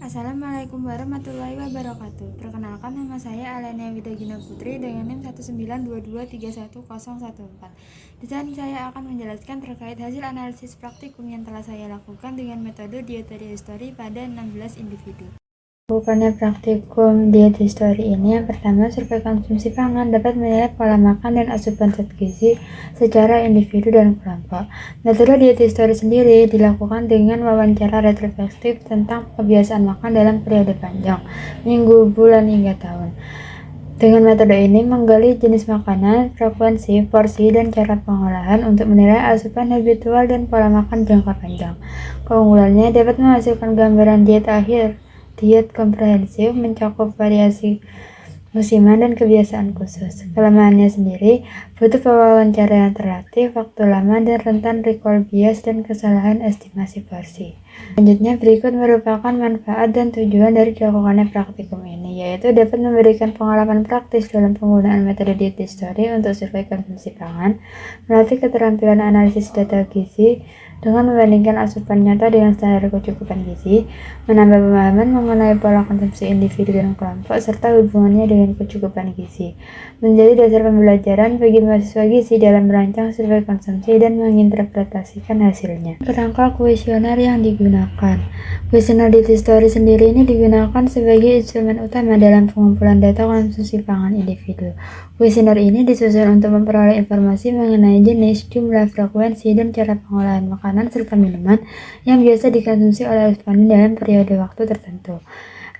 Assalamualaikum warahmatullahi wabarakatuh. Perkenalkan, nama saya Alenia Widagina Putri dengan NIM 192231014. Di sini saya akan menjelaskan terkait hasil analisis praktikum yang telah saya lakukan dengan metode dietary history pada 16 individu. Bukannya praktikum diet history ini, yang pertama, survei konsumsi pangan dapat menilai pola makan dan asupan zat gizi secara individu dan kelompok. Metode diet history sendiri dilakukan dengan wawancara retrospektif tentang kebiasaan makan dalam periode panjang, minggu, bulan, hingga tahun. Dengan metode ini menggali jenis makanan, frekuensi, porsi, dan cara pengolahan untuk menilai asupan habitual dan pola makan jangka panjang. Keunggulannya dapat menghasilkan gambaran diet komprehensif, mencakup variasi musiman dan kebiasaan khusus. Kelemahannya sendiri, butuh wawancara yang terlatih, waktu lama, dan rentan recall bias dan kesalahan estimasi porsi. Selanjutnya, berikut merupakan manfaat dan tujuan dari dilakukannya praktikum ini, yaitu dapat memberikan pengalaman praktis dalam penggunaan metode diet history untuk survei konsumsi pangan, melatih keterampilan analisis data gizi dengan membandingkan asupan nyata dengan standar kecukupan gizi, menambah pemahaman mengenai pola konsumsi individu dan kelompok, serta hubungannya dengan kecukupan gizi, menjadi dasar pembelajaran bagi mahasiswa gizi dalam merancang survei konsumsi dan menginterpretasikan hasilnya. Kerangka kuesioner yang digunakan. Kuesioner diet history sendiri ini digunakan sebagai instrumen utama dalam pengumpulan data konsumsi pangan individu. Kuesioner ini disusun untuk memperoleh informasi mengenai jenis, jumlah, frekuensi, dan cara pengolahan makanan serta minuman yang biasa dikonsumsi oleh responden dalam periode waktu tertentu.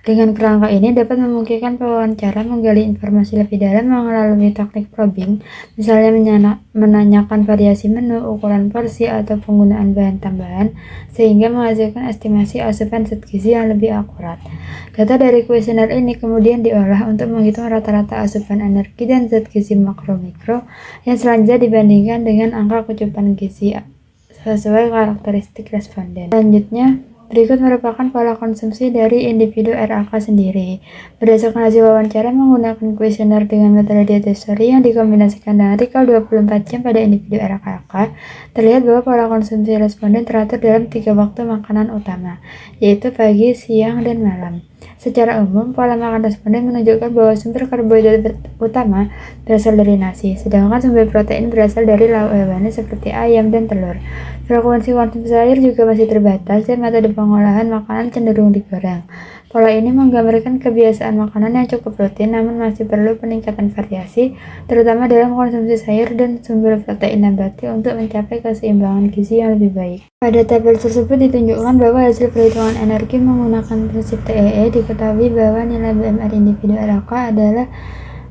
Dengan kerangka ini dapat memungkinkan pewawancara menggali informasi lebih dalam melalui teknik probing, misalnya menanyakan variasi menu, ukuran porsi, atau penggunaan bahan tambahan, sehingga menghasilkan estimasi asupan zat gizi yang lebih akurat. Data dari kuesioner ini kemudian diolah untuk menghitung rata-rata asupan energi dan zat gizi makro-mikro yang selanjutnya dibandingkan dengan angka kecukupan gizi sesuai karakteristik responden. Selanjutnya, berikut merupakan pola konsumsi dari individu RAK sendiri. Berdasarkan hasil wawancara menggunakan kuesioner dengan metode diet history yang dikombinasikan dengan recall 24 jam pada individu RAK, terlihat bahwa pola konsumsi responden teratur dalam 3 waktu makanan utama, yaitu pagi, siang, dan malam. Secara umum, pola makan responden menunjukkan bahwa sumber karbohidrat utama berasal dari nasi, sedangkan sumber protein berasal dari lauk hewani seperti ayam dan telur. Frekuensi konsumsi air juga masih terbatas dan metode pengolahan makanan cenderung digoreng. Pola ini menggambarkan kebiasaan makanan yang cukup rutin namun masih perlu peningkatan variasi, terutama dalam konsumsi sayur dan sumber protein nabati untuk mencapai keseimbangan gizi yang lebih baik. Pada tabel tersebut ditunjukkan bahwa hasil perhitungan energi menggunakan prinsip TEE diketahui bahwa nilai BMR individu RAK adalah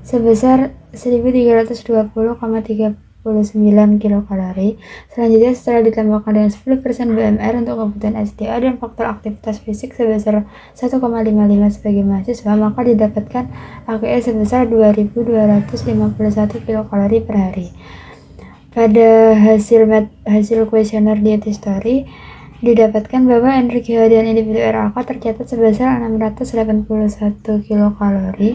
sebesar 1320,39 kilokalori. Selanjutnya, setelah ditambahkan dengan 10% BMR untuk kebutuhan SDA dan faktor aktivitas fisik sebesar 1,55 sebagai mahasiswa, maka didapatkan AKE sebesar 2251 kilokalori per hari. Pada hasil kuesioner diet history didapatkan bahwa energi harian individu RAK tercatat sebesar 681 kilokalori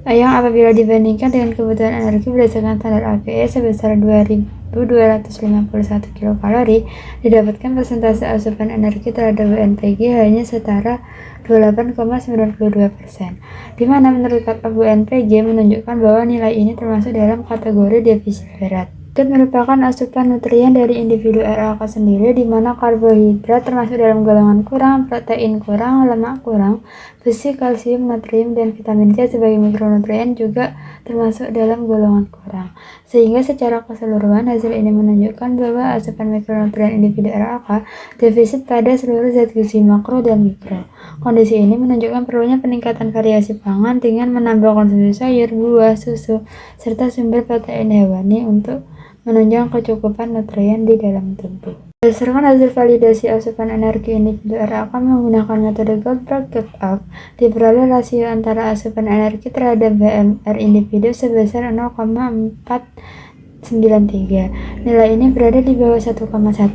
yang apabila dibandingkan dengan kebutuhan energi berdasarkan standar APE sebesar 2251 kilokalori, didapatkan persentase asupan energi terhadap WNPG hanya setara 28,92%, di mana menurut cut-off WNPG menunjukkan bahwa nilai ini termasuk dalam kategori defisit berat. Berikut merupakan asupan nutrien dari individu RAK sendiri, di mana karbohidrat termasuk dalam golongan kurang, protein kurang, lemak kurang, besi, kalsium, natrium, dan vitamin C sebagai mikronutrien juga termasuk dalam golongan kurang. Sehingga secara keseluruhan hasil ini menunjukkan bahwa asupan mikronutrien individu RAK defisit pada seluruh zat gizi makro dan mikro. Kondisi ini menunjukkan perlunya peningkatan variasi pangan dengan menambah konsumsi sayur, buah, susu, serta sumber protein hewani untuk menunjang kecukupan nutrien di dalam tubuh. Berdasarkan hasil validasi asupan energi individu RAK menggunakan metode Goldberg cut-off, diperoleh rasio antara asupan energi terhadap BMR individu sebesar 0,493. Nilai ini berada di bawah 1,1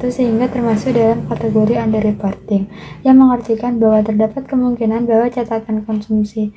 sehingga termasuk dalam kategori underreporting, yang mengartikan bahwa terdapat kemungkinan bahwa catatan konsumsi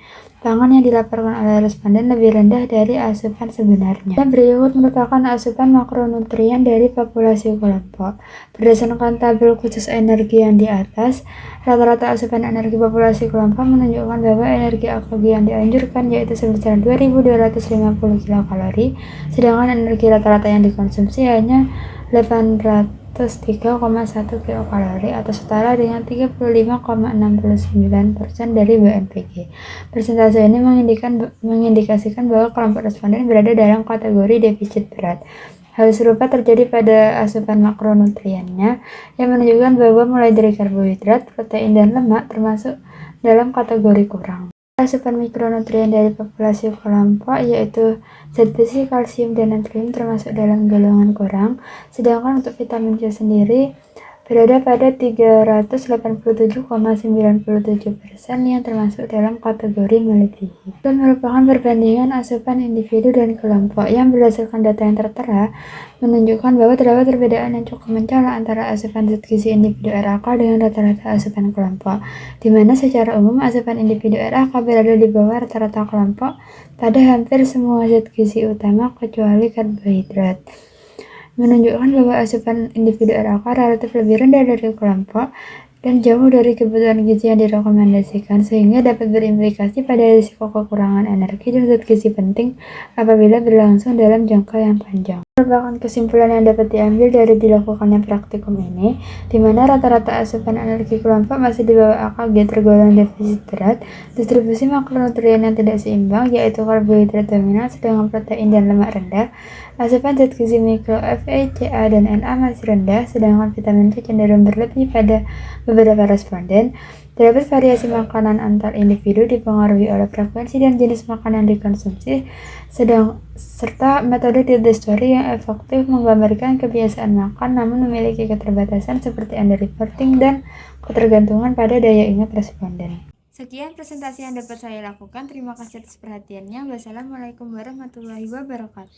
pangan yang dilaporkan oleh responden lebih rendah dari asupan sebenarnya. Dan berikut merupakan asupan makronutrien dari populasi kelompok. Berdasarkan tabel khusus energi yang di atas, rata-rata asupan energi populasi kelompok menunjukkan bahwa energi AKG yang dianjurkan yaitu sebesar 2.250 kilokalori, sedangkan energi rata-rata yang dikonsumsi hanya 803,1 kilokalori atau setara dengan 35,69% dari BNPG. Persentase ini mengindikasikan bahwa kelompok responden berada dalam kategori defisit berat. Hal serupa terjadi pada asupan makronutriennya yang menunjukkan bahwa mulai dari karbohidrat, protein, dan lemak termasuk dalam kategori kurang. Asupan mikronutrien dari populasi kelompok yaitu zat besi, kalsium, dan natrium termasuk dalam golongan kurang, sedangkan untuk vitamin C sendiri berada pada 387,97% yang termasuk dalam kategori melebihi. Dan merupakan perbandingan asupan individu dan kelompok yang berdasarkan data yang tertera menunjukkan bahwa terdapat perbedaan yang cukup mencolok antara asupan zat gizi individu RAK dengan rata-rata asupan kelompok, di mana secara umum asupan individu RAK berada di bawah rata-rata kelompok pada hampir semua zat gizi utama kecuali karbohidrat, menunjukkan bahwa asupan individu RAK relatif lebih rendah dari kelompok dan jauh dari kebutuhan gizi yang direkomendasikan, sehingga dapat berimplikasi pada risiko kekurangan energi dan zat gizi penting apabila berlangsung dalam jangka yang panjang. Merupakan kesimpulan yang dapat diambil dari dilakukannya praktikum ini, di mana rata-rata asupan energi kelompok masih di bawah AKG tergolong defisit berat, distribusi makronutrien yang tidak seimbang, yaitu karbohidrat dominan sedangkan protein dan lemak rendah, asupan zat gizi mikro Fe, Ca, dan Na masih rendah, sedangkan vitamin C cenderung berlebih pada beberapa responden. Terdapat variasi makanan antar individu dipengaruhi oleh frekuensi dan jenis makanan yang dikonsumsi, serta metode diet story yang efektif menggambarkan kebiasaan makan namun memiliki keterbatasan seperti underreporting dan ketergantungan pada daya ingat responden. Sekian presentasi yang dapat saya lakukan. Terima kasih atas perhatiannya. Wassalamualaikum warahmatullahi wabarakatuh.